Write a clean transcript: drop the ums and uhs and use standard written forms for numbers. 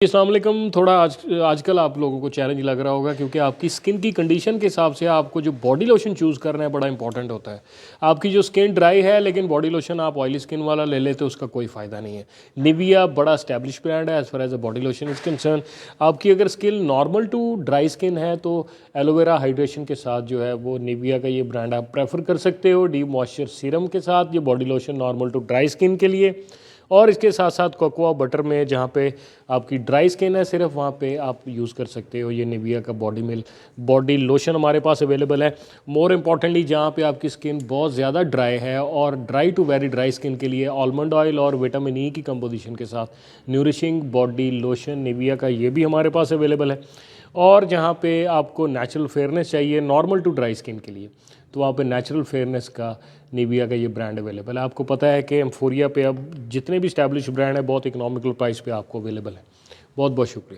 अस्सलाम वालेकुम। थोड़ा आजकल आप लोगों को चैलेंज लग रहा होगा क्योंकि आपकी स्किन की कंडीशन के हिसाब से आपको जो बॉडी लोशन चूज़ करना है बड़ा इंपॉर्टेंट होता है। आपकी जो स्किन ड्राई है लेकिन बॉडी लोशन आप ऑयली स्किन वाला ले लेते तो उसका कोई फ़ायदा नहीं है। निविया बड़ा एस्टैब्लिश ब्रांड है as far as a body lotion is concern. आपकी अगर skin normal to dry skin है तो एलोवेरा हाइड्रेशन के साथ जो है वो निविया का ये ब्रांड आप प्रेफर कर सकते हो डी मॉइस्चर सीरम के साथ। ये body lotion normal to dry skin के लिए, और इसके साथ साथ कोकोआ बटर में जहाँ पे आपकी ड्राई स्किन है सिर्फ वहाँ पे आप यूज़ कर सकते हो ये निविया का बॉडी लोशन हमारे पास अवेलेबल है। मोर इम्पॉर्टेंटली जहाँ पे आपकी स्किन बहुत ज़्यादा ड्राई है और dry to very dry skin के लिए आलमंड ऑयल और विटामिन ई की कंपोजिशन के साथ न्यूरिशिंग बॉडी लोशन निविया का ये भी हमारे पास अवेलेबल है। और जहाँ पे आपको नेचुरल फेयरनेस चाहिए नॉर्मल टू ड्राई स्किन के लिए तो वहाँ पे नेचुरल फेयरनेस का निविया का ये ब्रांड अवेलेबल है। आपको पता है कि एम्फोरिया पे अब जितने भी स्टैब्लिश ब्रांड है बहुत इकोनॉमिकल प्राइस पे आपको अवेलेबल है। बहुत बहुत शुक्रिया।